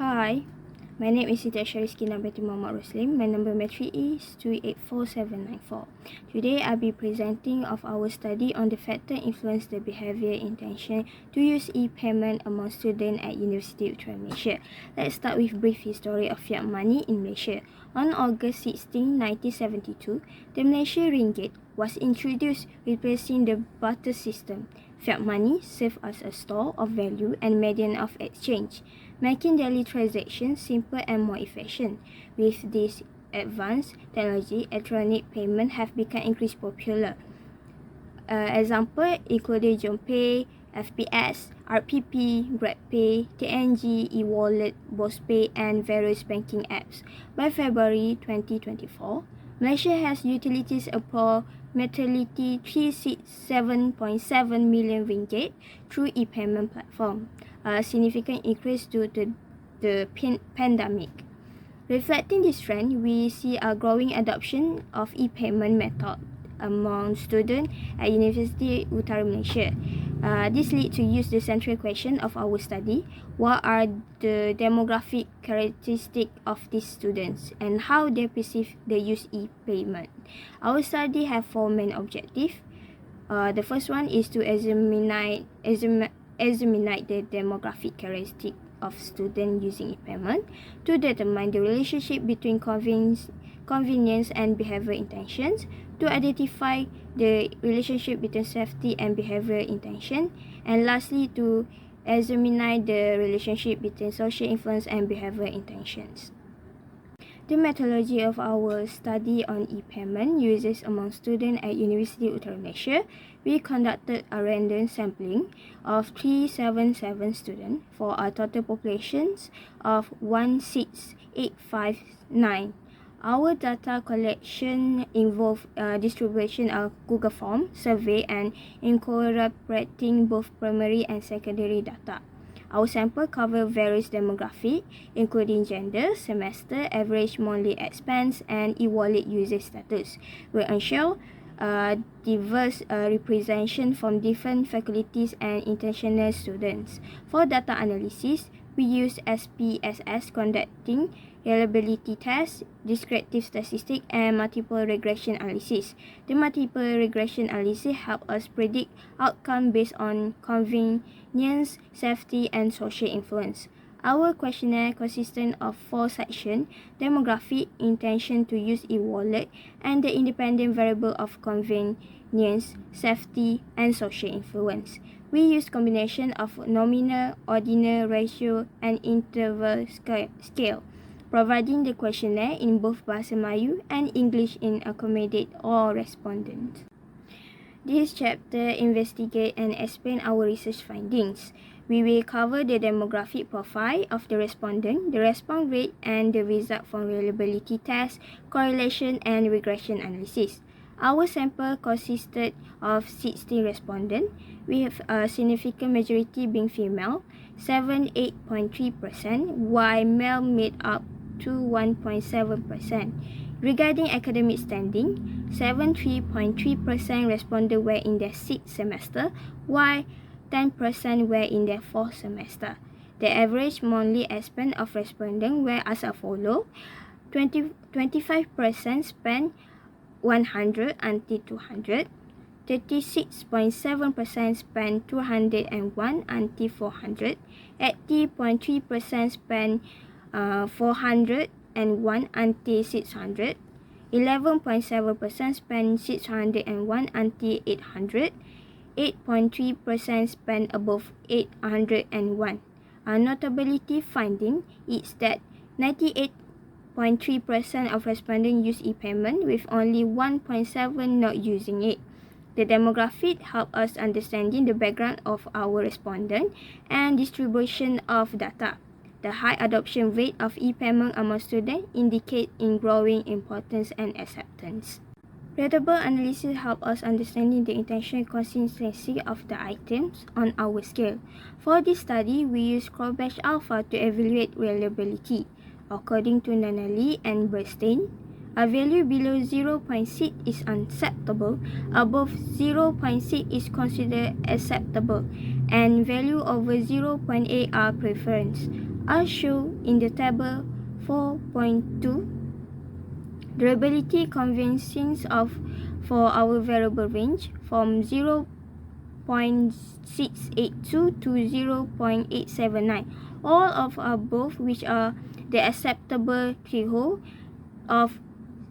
Hi, my name is Siti Ashariski Nabati Muhammad Roslim. My number matric is 2844794. Today I'll be presenting of our study on the factor influence the behavior intention to use e-payment among students at University of Malaysia. Let's start with brief history of fiat money in Malaysia. On August 16, 1972, the Malaysia ringgit was introduced, replacing the barter system. Fiat money served as a store of value and medium of exchange, making daily transactions simple and more efficient. With this advanced technology, electronic payment have become increasingly popular. Example including JomPay, FPS, RPP, GRIB4, TNG, e-wallet, BosPay, and various banking apps. By February 2024, Malaysia has utilities approximately 367.7 million ringgit through e-payment platform, a significant increase due to the pandemic. Reflecting this trend, we see a growing adoption of e-payment method among students at University Utara Malaysia. This leads to use the central question of our study: what are the demographic characteristics of these students and how they perceive the use e-payment? Our study have four main objectives. The first one is to examine the demographic characteristics of students using e-payment, to determine the relationship between convenience and behavior intentions, to identify the relationship between safety and behavior intention, and lastly to examine the relationship between social influence and behavior intentions. The methodology of our study on e-payment uses among students at University of Malaysia. We conducted a random sampling of 377 students for a total population of 16859. Our data collection involved distribution of Google Form, survey, and incorporating both primary and secondary data. Our sample cover various demographics, including gender, semester, average monthly expense, and e-wallet user status. We ensure diverse representation from different faculties and international students. For data analysis, we use SPSS conducting reliability tests, descriptive statistics, and multiple regression analysis. The multiple regression analysis help us predict outcome based on convenience, safety, and social influence. Our questionnaire consists of 4 sections: demographic, intention to use e-wallet, and the independent variable of convenience, safety, and social influence. We use combination of nominal, ordinal, ratio, and interval scale, providing the questionnaire in both Bahasa Melayu and English in accommodate all respondents. This chapter investigate and explain our research findings. We will cover the demographic profile of the respondent, the response rate, and the result from reliability test, correlation, and regression analysis. Our sample consisted of 16 respondents, with a significant majority being female, 78.3%, while male made up to 1.7%. Regarding academic standing, 73.3% responded were in their 6th semester, while 10% were in their 4th semester. The average monthly expense of respondents were as follows: 25% spent 100 until 200, 36.7% spent 201 until 400, 80.3% spent 401 until 600, 11.7% spent 601 until 800, 8.3% spent above 801. A notability finding is that 98.3% of respondents use e-payment, with only 1.7% not using it. The demographic help us understanding the background of our respondent and distribution of data. The high adoption rate of e-payment among students indicate in growing importance and acceptance. Readable analysis help us understanding the intentional consistency of the items on our scale. For this study, we use Crawbash Alpha to evaluate reliability. According to Nanali and Bernstein, a value below 0.6 is unacceptable, above 0.6 is considered acceptable, and value over 0.8 are preference. As shown in the table 4.2, durability consists of for our variable range from 0.682 to 0.879, all of above which are the acceptable threshold of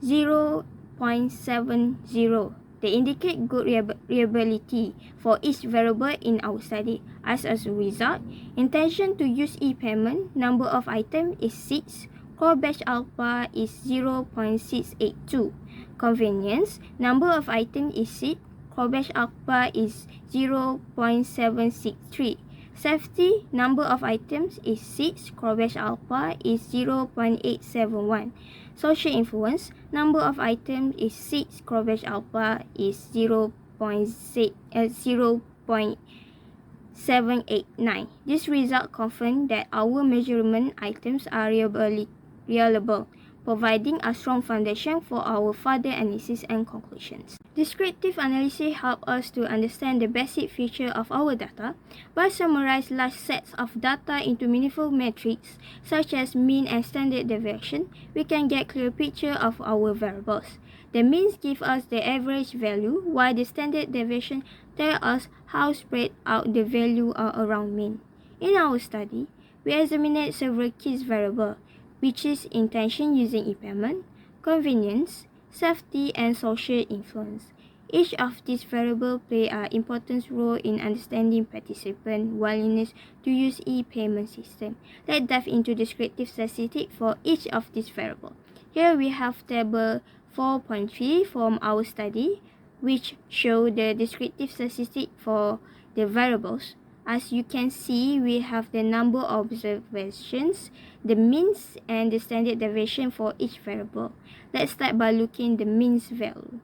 0.70. They indicate good reliability for each variable in our study. As a result, intention to use e-payment, number of items is 6, core batch alpha is 0.682. Convenience, number of items is 6, core batch alpha is 0.763. Safety, number of items is 6, core batch alpha is 0.871. Social influence, number of items is 6, core batch alpha is 0.789. This result confirms that our measurement items are reliable, providing a strong foundation for our further analysis and conclusions. Descriptive analysis helps us to understand the basic feature of our data. By summarizing large sets of data into meaningful metrics such as mean and standard deviation, we can get clear picture of our variables. The means give us the average value, while the standard deviation tell us how spread out the value are around mean. In our study, we examined several key variables, which is intention using e-payment, convenience, safety, and social influence. Each of these variables play an important role in understanding participant willingness to use e-payment system. Let's dive into descriptive statistics for each of these variables. Here we have table 4.3 from our study, which show the descriptive statistics for the variables. As you can see, we have the number of observations, the means, and the standard deviation for each variable. Let's start by looking at the means value.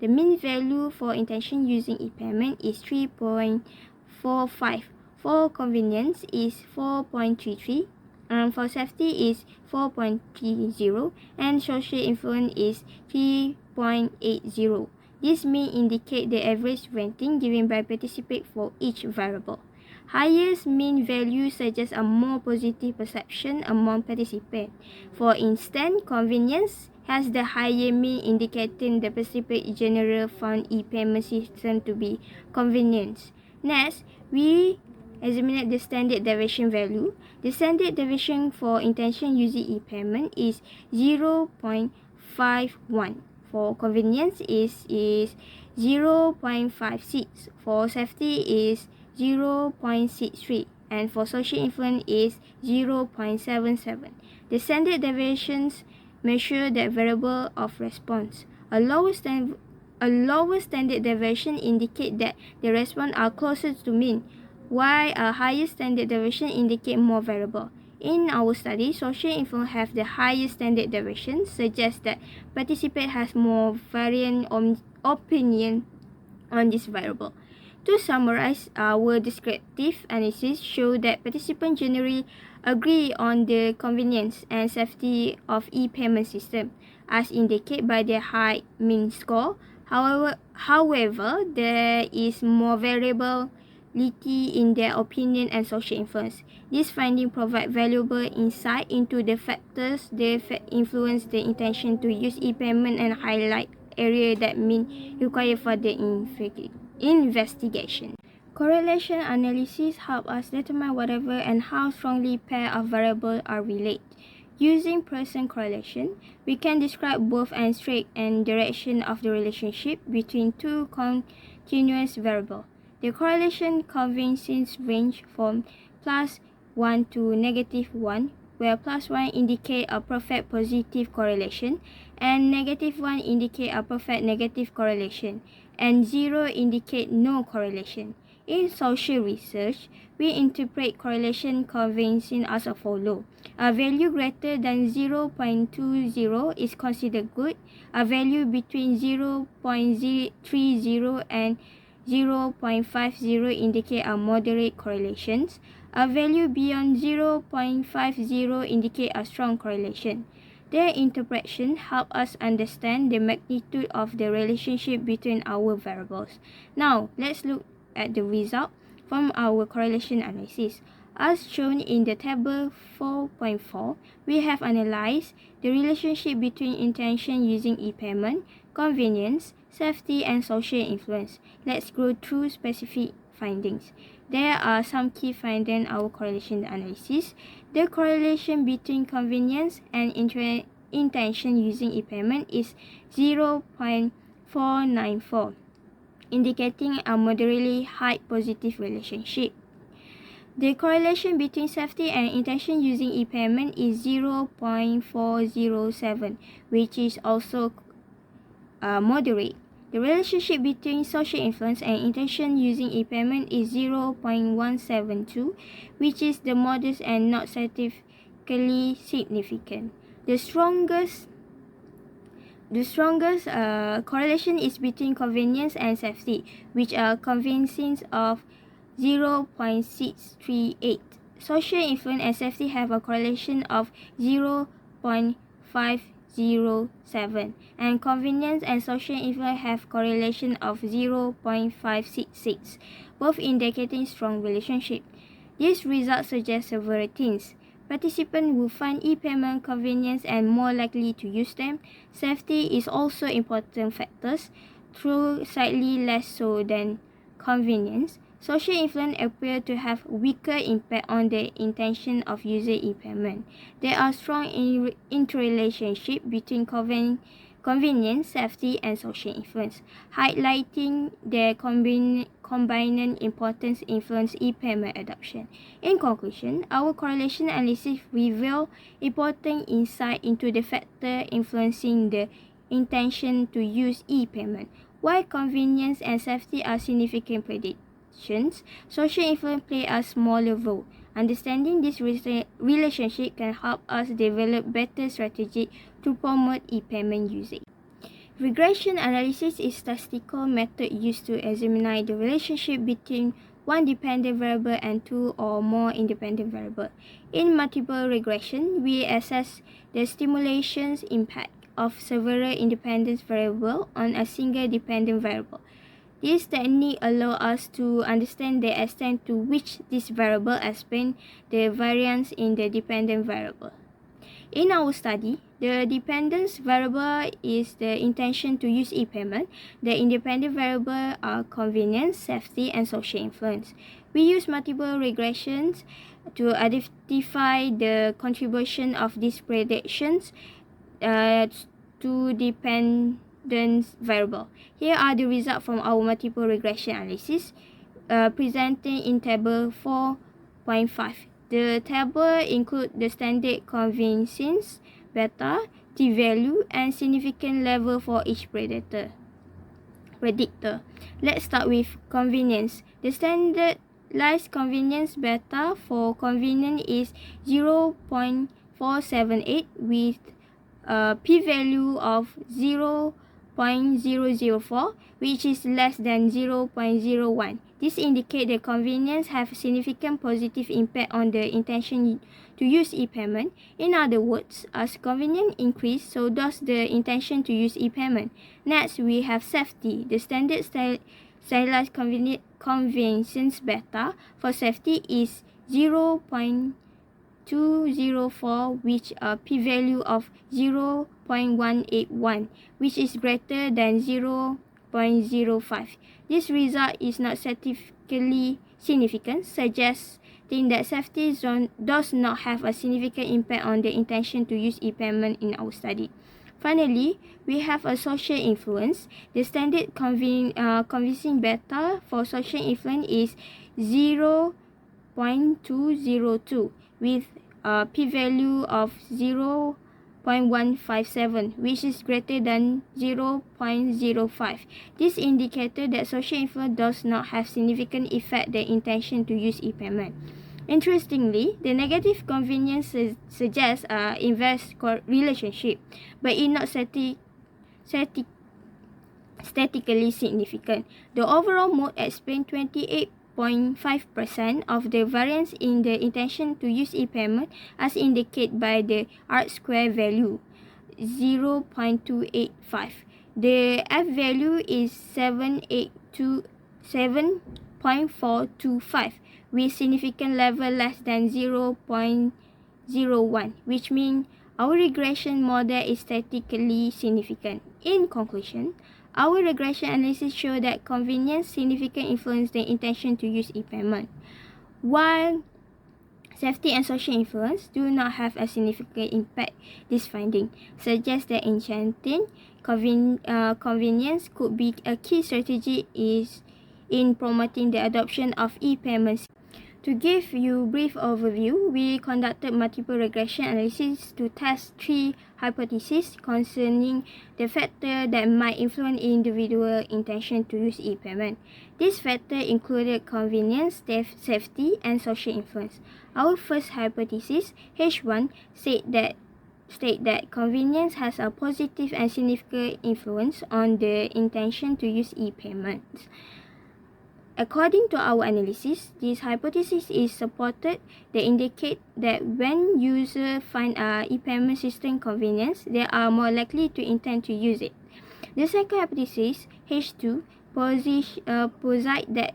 The mean value for intention using e-payment is 3.45. For convenience is 4.33. And for safety is 4.30. And social influence is 3.80. This may indicate the average rating given by participants for each variable. Highest mean value suggests a more positive perception among participants. For instance, convenience has the higher mean, indicating the participants generally found e-payment system to be convenient. Next, we examine the standard deviation value. The standard deviation for intention using e-payment is 0.51. For convenience is 0.56. For safety is 0.63, and for social influence is 0.77. The standard deviations measure the variable of response. A lower standard deviation indicates that the response are closer to mean, while a higher standard deviation indicates more variable. In our study, social influence have the highest standard deviation, suggests that participant has more variant opinion on this variable. To summarize, our descriptive analysis show that participants generally agree on the convenience and safety of e-payment system, as indicated by their high mean score. However, there is more variability in their opinion and social influence. This finding provide valuable insight into the factors that influence the intention to use e-payment and highlight areas that may require further investigation. Correlation analysis help us determine whether and how strongly pair of variables are related. Using Pearson correlation, we can describe both and strength and direction of the relationship between two continuous variables. The correlation conventions range from +1 to -1, where +1 indicate a perfect positive correlation and -1 indicate a perfect negative correlation, and 0 indicate no correlation. In social research, we interpret correlation convention as follows. A value greater than 0.20 is considered good. A value between 0.30 and 0.50 indicate a moderate correlations. A value beyond 0.50 indicate a strong correlation. Their interpretation help us understand the magnitude of the relationship between our variables. Now, let's look at the result from our correlation analysis. As shown in the table 4.4, we have analyzed the relationship between intention using e-payment, convenience, safety, and social influence. Let's go through specific findings. There are some key findings in our correlation analysis. The correlation between convenience and intention using e-payment is 0.494, indicating a moderately high positive relationship. The correlation between safety and intention using e-payment is 0.407, which is also moderate. The relationship between social influence and intention using e-payment is 0.172, which is the modest and not statistically significant. The strongest correlation is between convenience and safety, which are convincing of 0.638. Social influence and safety have a correlation of 0.507, and convenience and social influence have correlation of 0.566, both indicating strong relationship. These results suggest several things. Participants will find e-payment convenience and more likely to use them. Safety is also important factors, though slightly less so than convenience. Social influence appear to have weaker impact on the intention of user e-payment. There are strong interrelationship between convenience, safety, and social influence, highlighting their combined importance influence e-payment adoption. In conclusion, our correlation analysis reveal important insight into the factor influencing the intention to use e-payment. While convenience and safety are significant predictions, social influence play a smaller role. Understanding this relationship can help us develop better strategies to promote e-payment usage. Regression analysis is a statistical method used to examine the relationship between one dependent variable and two or more independent variables. In multiple regression, we assess the stimulation's impact of several independent variables on a single dependent variable. This technique allows us to understand the extent to which this variable explains the variance in the dependent variable. In our study, the dependence variable is the intention to use e-payment. The independent variables are convenience, safety, and social influence. We use multiple regressions to identify the contribution of these predictions to dependence variable. Here are the results from our multiple regression analysis presented in table 4.5. The table includes the standard convenience, beta, t-value, and significant level for each predictor. Let's start with convenience. The standardized convenience beta for convenience is 0.478 with a p-value of 0.004, which is less than 0.01. This indicates that convenience have significant positive impact on the intention to use e-payment. In other words, as convenience increase, so does the intention to use e-payment. Next, we have safety. The standard stylized convenience beta for safety is 0.204, which a p-value of 0.181, which is greater than 0.05. This result is not statistically significant, suggesting that safety does not have a significant impact on the intention to use e-payment in our study. Finally, we have a social influence. The standard convincing beta for social influence is 0.202 with a p-value of 0.157, which is greater than 0.05. This indicated that social influence does not have significant effect the intention to use e-payment. Interestingly, the negative convenience suggests an inverse relationship, but is not statistically significant. The overall mode explains 28.5% of the variance in the intention to use e-payment, as indicated by the R-square value, 0.285. The F value is 7.425, with significant level less than 0.01, which means our regression model is statistically significant. In conclusion, our regression analysis show that convenience significantly influence the intention to use e-payment, while safety and social influence do not have a significant impact. This finding suggests that enchanting convenience could be a key strategy in promoting the adoption of e-payments. To give you a brief overview, we conducted multiple regression analysis to test 3 hypotheses concerning the factor that might influence individual intention to use e-payment. These factors included convenience, safety, and social influence. Our first hypothesis, H1, state that convenience has a positive and significant influence on the intention to use e-payments. According to our analysis, this hypothesis is supported. They indicate that when users find e-payment system convenience, they are more likely to intend to use it. The second hypothesis, H2, posite that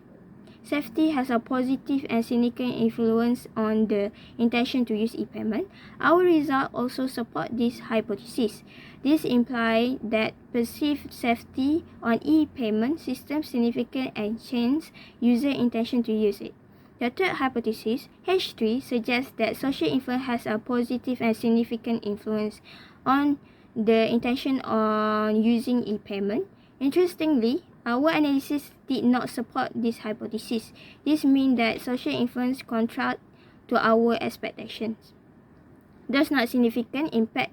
safety has a positive and significant influence on the intention to use e-payment. Our results also support this hypothesis. This implies that perceived safety on e-payment system significantly enhances user intention to use it. The third hypothesis, H3, suggests that social influence has a positive and significant influence on the intention on using e-payment. Interestingly, our analysis did not support this hypothesis. This means that social influence contrasts to our expectations, does not significantly impact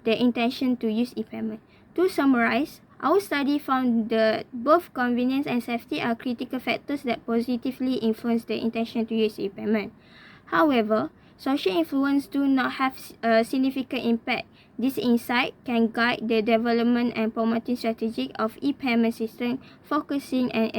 the intention to use e-payment. To summarize, our study found that both convenience and safety are critical factors that positively influence the intention to use e-payment. However, social influence do not have a significant impact. This insight can guide the development and promoting strategy of e-payment system, focusing on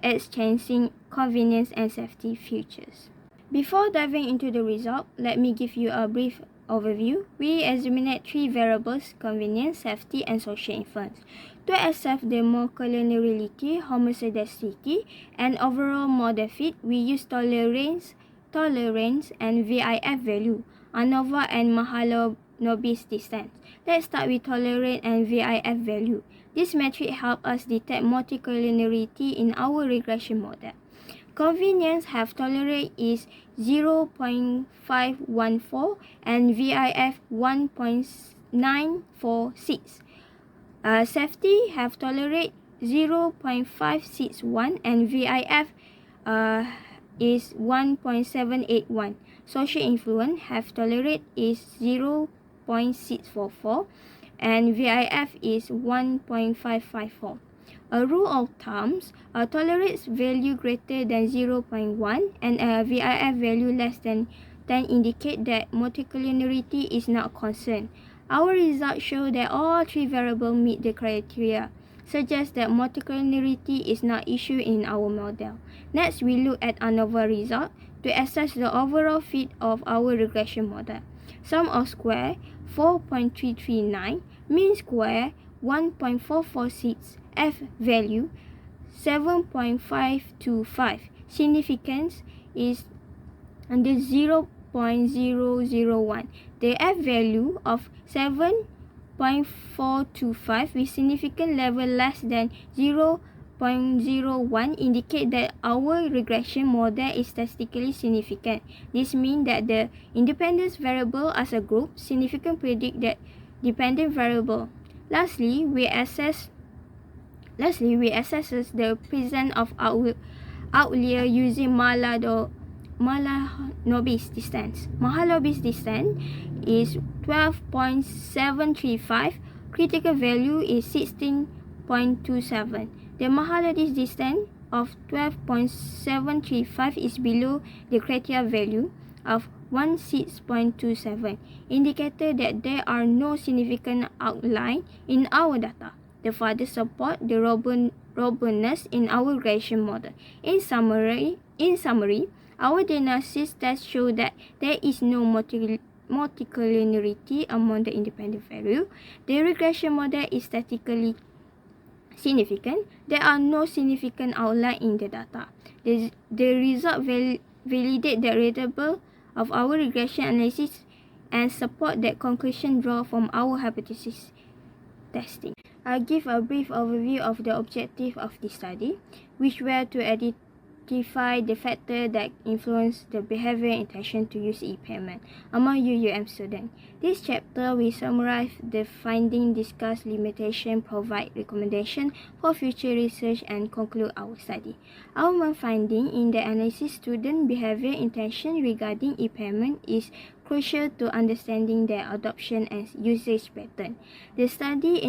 exchanging convenience and safety features. Before diving into the result, let me give you a brief overview. We examined 3 variables: convenience, safety, and social influence. To assess the molecularity, homoscedasticity, and overall model fit, we use tolerance, and VIF value, ANOVA and Mahalanobis distance. Let's start with tolerance and VIF value. This metric helps us detect multicollinearity in our regression model. Convenience have tolerate is 0.514 and VIF 1.946. Safety have tolerate 0.561 and VIF is 1.781. Social influence have tolerate is 0.644 and VIF is 1.554. A rule of thumb, a tolerance value greater than 0.1 and a VIF value less than 10 indicate that multicollinearity is not a concern. Our results show that all 3 variables meet the criteria, suggest that multicollinearity is not an issue in our model. Next, we look at ANOVA result to assess the overall fit of our regression model. Sum of square 4.339, mean square 1.446, F value 7.525. Significance is under 0.001. The F value of 7.425 with significant level less than 0.01 indicate that our regression model is statistically significant. This means that the independent variable as a group significantly predict that dependent variable. Lastly, we assess the presence of outlier using Mahalanobis distance. Mahalanobis distance is 12.735. Critical value is 16.27. The Mahalanobis distance of 12.735 is below the criteria value of 16.27, indicator that there are no significant outliers in our data. The further support the robustness in our regression model. In summary, our diagnosis tests show that there is no multicollinearity among the independent variables. The regression model is statistically significant. There are no significant outlier in the data. The result validate the readable of our regression analysis and support that conclusion drawn from our hypothesis testing. I'll give a brief overview of the objective of this study, which were to identify the factor that influence the behavior and intention to use e-payment among UUM students. This chapter will summarize the findings, discuss limitation, provide recommendation for future research, and conclude our study. Our main finding in the analysis student behavior intention regarding e-payment is crucial to understanding their adoption and usage pattern. The study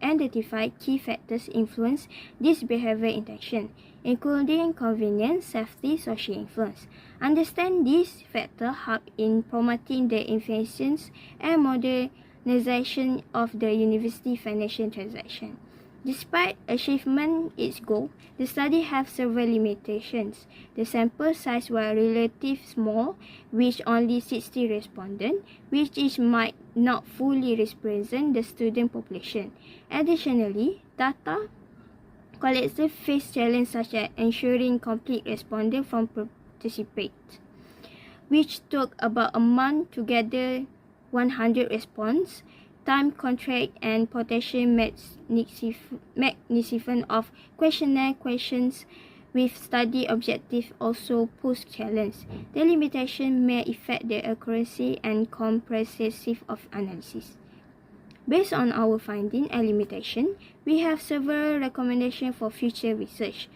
identified key factors influence this behavior intention, including convenience, safety, social influence. Understand these factors help in promoting the efficiency and modernization of the university financial transaction. Despite achievement its goal, the study has several limitations. The sample size was relatively small, with only 60 respondents, which might not fully represent the student population. Additionally, data collected face challenges such as ensuring complete respondents from participate, which took about a month to gather 100 responses. Time contract and potential magnification of questionnaire questions with study objective also pose challenge. The limitation may affect the accuracy and comprehensiveness of analysis. Based on our finding and limitation, we have several recommendations for future research.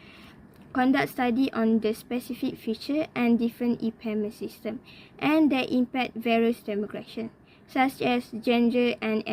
Conduct study on the specific feature and different e-payment system and their impact various demographics, such as gender and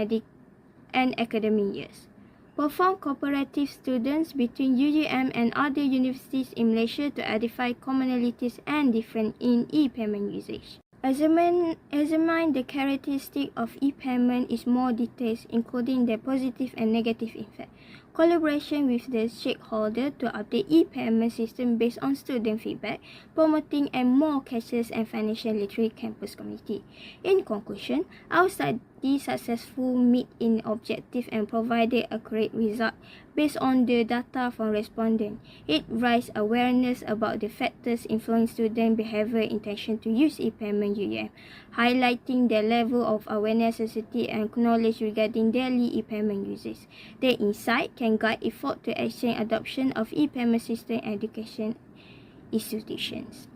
academic years. Perform comparative students between UUM and other universities in Malaysia to identify commonalities and difference in e-payment usage. Examine the characteristics of e-payment in more details, including their positive and negative effect. Collaboration with the stakeholder to update e-payment system based on student feedback, promoting a more cashless and financial literate campus community. In conclusion, our study successfully met in objective and provided accurate result based on the data from respondents. It raised awareness about the factors influencing student behavior intention to use e-payment UUM, highlighting the level of awareness, necessity, and knowledge regarding daily e-payment uses. The insight can guide effort to extend adoption of e-payment system education institutions.